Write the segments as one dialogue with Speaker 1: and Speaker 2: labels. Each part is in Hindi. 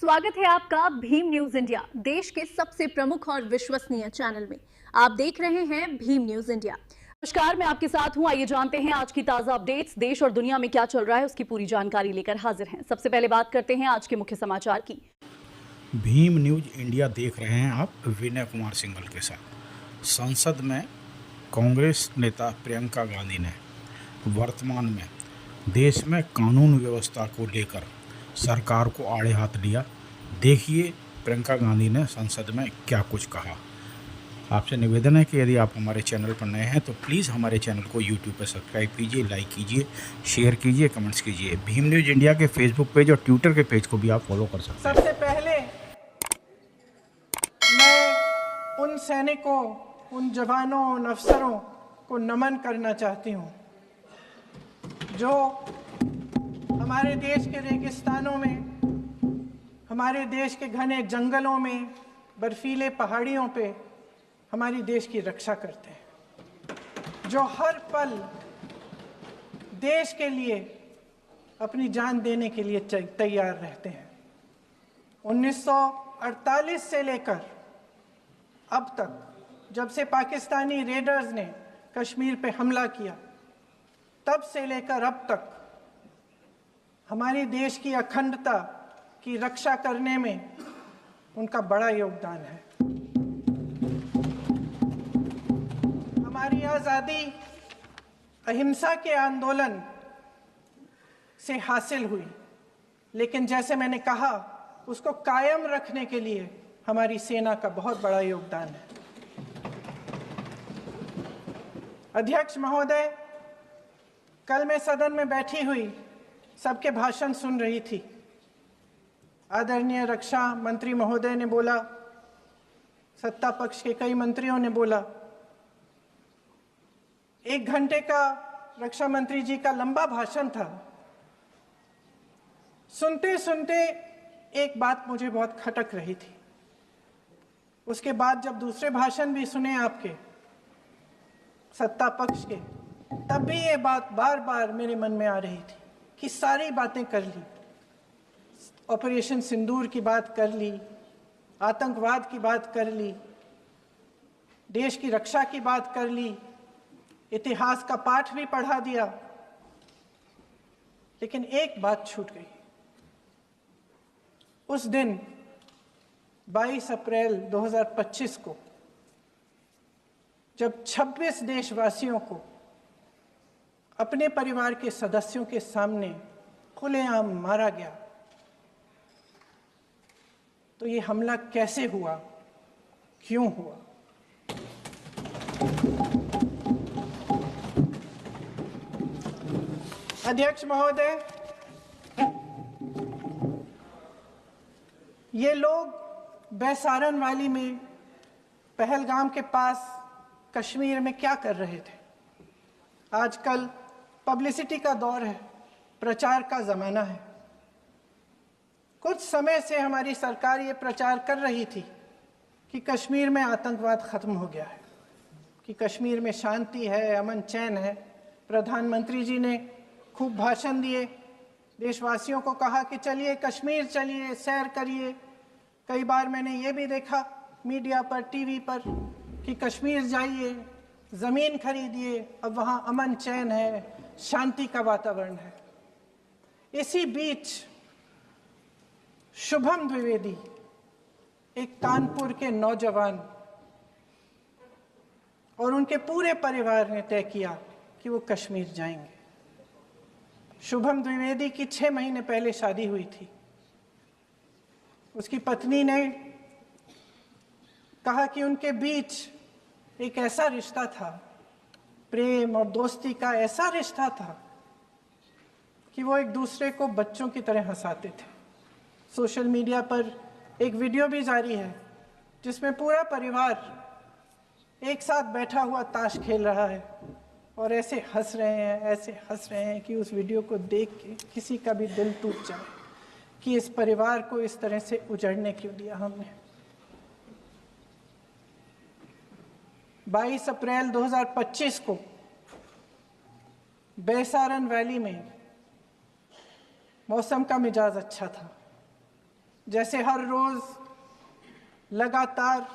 Speaker 1: स्वागत है आपका भीम न्यूज इंडिया, देश के सबसे प्रमुख और विश्वसनीय चैनल में। आप देख रहे हैं भीम न्यूज इंडिया। नमस्कार, मैं आपके साथ हूं। आइए जानते हैं आज की ताजा अपडेट्स। देश और दुनिया में क्या चल रहा है उसकी पूरी जानकारी लेकर हाजिर हैं। सबसे पहले बात करते हैं आज के मुख्य समाचार की।
Speaker 2: भीम न्यूज इंडिया देख रहे हैं आप विनय कुमार सिंघल के साथ। संसद में कांग्रेस नेता प्रियंका गांधी ने वर्तमान में देश में कानून व्यवस्था को लेकर सरकार को आड़े हाथ लिया। देखिए प्रियंका गांधी ने संसद में क्या कुछ कहा। आपसे निवेदन है कि यदि आप हमारे चैनल पर नए हैं तो प्लीज़ हमारे चैनल को यूट्यूब पर सब्सक्राइब कीजिए, लाइक कीजिए, शेयर कीजिए, कमेंट्स कीजिए। भीम न्यूज इंडिया के फेसबुक पेज और ट्विटर के पेज को भी आप फॉलो कर सकते हैं।
Speaker 3: सबसे पहले मैं उन सैनिकों, उन जवानों, उन अफसरों को नमन करना चाहती हूँ जो हमारे देश के रेगिस्तानों में, हमारे देश के घने जंगलों में, बर्फीले पहाड़ियों पे हमारी देश की रक्षा करते हैं, जो हर पल देश के लिए अपनी जान देने के लिए तैयार रहते हैं। 1948 से लेकर अब तक, जब से पाकिस्तानी रेडर्स ने कश्मीर पे हमला किया, तब से लेकर अब तक हमारे देश की अखंडता की रक्षा करने में उनका बड़ा योगदान है। हमारी आज़ादी अहिंसा के आंदोलन से हासिल हुई, लेकिन जैसे मैंने कहा, उसको कायम रखने के लिए हमारी सेना का बहुत बड़ा योगदान है। अध्यक्ष महोदय, कल मैं सदन में बैठी हुई सबके भाषण सुन रही थी। आदरणीय रक्षा मंत्री महोदय ने बोला, सत्ता पक्ष के कई मंत्रियों ने बोला। 1 घंटे का रक्षा मंत्री जी का लंबा भाषण था। सुनते सुनते एक बात मुझे बहुत खटक रही थी। उसके बाद जब दूसरे भाषण भी सुने आपके सत्ता पक्ष के, तब भी ये बात बार बार मेरे मन में आ रही थी कि सारी बातें कर ली। ऑपरेशन सिंदूर की बात कर ली, आतंकवाद की बात कर ली, देश की रक्षा की बात कर ली, इतिहास का पाठ भी पढ़ा दिया, लेकिन एक बात छूट गई। उस दिन 22 अप्रैल 2025 को जब 26 देशवासियों को अपने परिवार के सदस्यों के सामने खुलेआम मारा गया, तो ये हमला कैसे हुआ, क्यों हुआ? अध्यक्ष महोदय, ये लोग बैसारन वैली में, पहलगाम के पास कश्मीर में क्या कर रहे थे? आजकल पब्लिसिटी का दौर है, प्रचार का ज़माना है। कुछ समय से हमारी सरकार ये प्रचार कर रही थी कि कश्मीर में आतंकवाद ख़त्म हो गया है, कि कश्मीर में शांति है, अमन चैन है। प्रधानमंत्री जी ने खूब भाषण दिए, देशवासियों को कहा कि चलिए कश्मीर चलिए, सैर करिए। कई बार मैंने ये भी देखा मीडिया पर, टीवी पर, कि कश्मीर जाइए, ज़मीन खरीदिए, अब वहाँ अमन चैन है, शांति का वातावरण है। इसी बीच शुभम द्विवेदी, एक कानपुर के नौजवान, और उनके पूरे परिवार ने तय किया कि वो कश्मीर जाएंगे। शुभम द्विवेदी की 6 महीने पहले शादी हुई थी। उसकी पत्नी ने कहा कि उनके बीच एक ऐसा रिश्ता था, प्रेम और दोस्ती का ऐसा रिश्ता था कि वो एक दूसरे को बच्चों की तरह हंसाते थे। सोशल मीडिया पर एक वीडियो भी जारी है जिसमें पूरा परिवार एक साथ बैठा हुआ ताश खेल रहा है और ऐसे हंस रहे हैं, ऐसे हंस रहे हैं कि उस वीडियो को देख के किसी का भी दिल टूट जाए कि इस परिवार को इस तरह से उजड़ने क्यों दिया हमने। 22 अप्रैल 2025 को बैसारन वैली में मौसम का मिजाज अच्छा था, जैसे हर रोज लगातार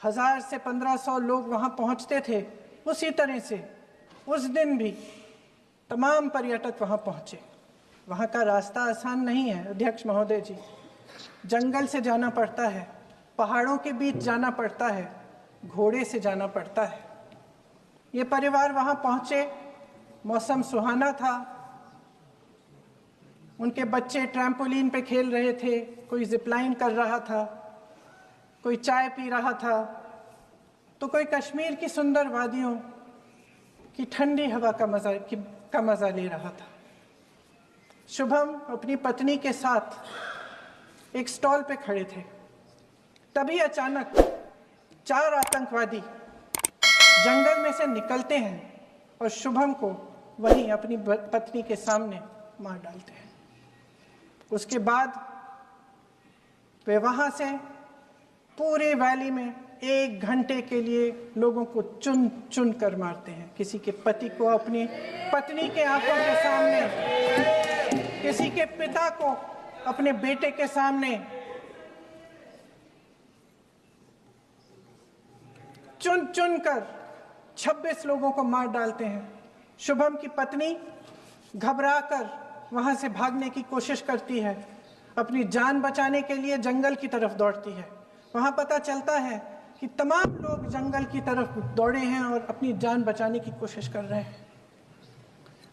Speaker 3: 1000 से 1500 लोग वहां पहुंचते थे, उसी तरह से उस दिन भी तमाम पर्यटक वहां पहुंचे। वहां का रास्ता आसान नहीं है अध्यक्ष महोदय जी, जंगल से जाना पड़ता है, पहाड़ों के बीच जाना पड़ता है, घोड़े से जाना पड़ता है। ये परिवार वहां पहुंचे, मौसम सुहाना था, उनके बच्चे ट्रैम्पोलिन पे खेल रहे थे, कोई जिपलाइन कर रहा था, कोई चाय पी रहा था, तो कोई कश्मीर की सुंदर वादियों की ठंडी हवा का मजा ले रहा था। शुभम अपनी पत्नी के साथ एक स्टॉल पे खड़े थे, तभी अचानक 4 आतंकवादी जंगल में से निकलते हैं और शुभम को वहीं अपनी पत्नी के सामने मार डालते हैं। उसके बाद वे वहां से पूरे वैली में 1 घंटे के लिए लोगों को चुन चुन कर मारते हैं। किसी के पति को अपनी पत्नी के आंखों के सामने, किसी के पिता को अपने बेटे के सामने, चुन चुन कर 26 लोगों को मार डालते हैं। शुभम की पत्नी घबराकर वहां से भागने की कोशिश करती है, अपनी जान बचाने के लिए जंगल की तरफ दौड़ती है। वहां पता चलता है कि तमाम लोग जंगल की तरफ दौड़े हैं और अपनी जान बचाने की कोशिश कर रहे हैं।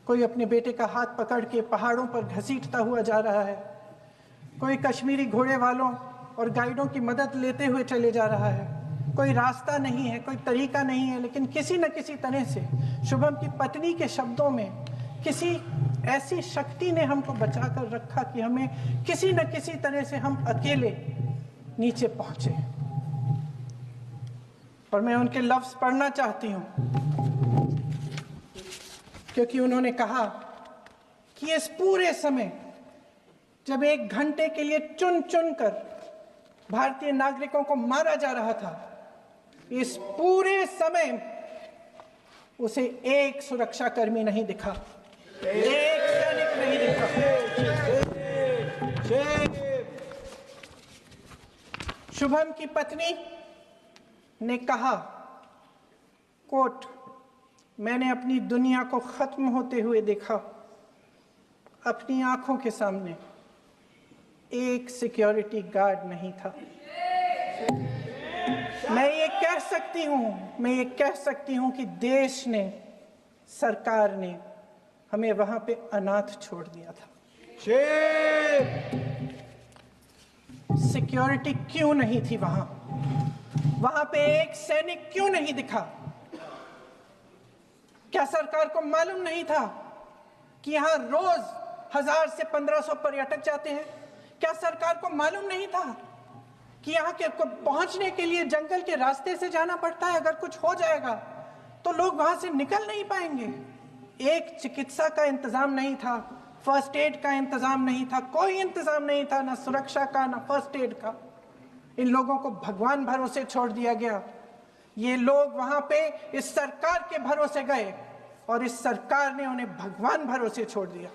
Speaker 3: कोई अपने बेटे का हाथ पकड़ के पहाड़ों पर घसीटता हुआ जा रहा है, कोई कश्मीरी घोड़े वालों और गाइडों की मदद लेते हुए चले जा रहा है। कोई रास्ता नहीं है, कोई तरीका नहीं है, लेकिन किसी न किसी तरह से शुभम की पत्नी के शब्दों में किसी ऐसी शक्ति ने हमको बचा कर रखा कि हमें किसी न किसी तरह से हम अकेले नीचे पहुंचे। और मैं उनके लफ्ज पढ़ना चाहती हूं, क्योंकि उन्होंने कहा कि इस पूरे समय जब 1 घंटे के लिए चुन चुन कर भारतीय नागरिकों को मारा जा रहा था, इस पूरे समय उसे एक सुरक्षाकर्मी नहीं दिखा, एक सैनिक नहीं दिखा। शुभम की पत्नी ने कहा, कोट, मैंने अपनी दुनिया को खत्म होते हुए देखा, अपनी आंखों के सामने एक सिक्योरिटी गार्ड नहीं था। मैं ये कह सकती हूं कि देश ने, सरकार ने हमें वहां पे अनाथ छोड़ दिया था। सिक्योरिटी क्यों नहीं थी वहां? वहां पे एक सैनिक क्यों नहीं दिखा? क्या सरकार को मालूम नहीं था कि यहां रोज 1000 से 1500 पर्यटक जाते हैं? क्या सरकार को मालूम नहीं था कि यहाँ के पहुंचने के लिए जंगल के रास्ते से जाना पड़ता है? अगर कुछ हो जाएगा तो लोग वहां से निकल नहीं पाएंगे। एक चिकित्सा का इंतजाम नहीं था, फर्स्ट एड का इंतजाम नहीं था, कोई इंतजाम नहीं था, ना सुरक्षा का ना फर्स्ट एड का। इन लोगों को भगवान भरोसे छोड़ दिया गया। ये लोग वहां पे इस सरकार के भरोसे गए और इस सरकार ने उन्हें भगवान भरोसे छोड़ दिया।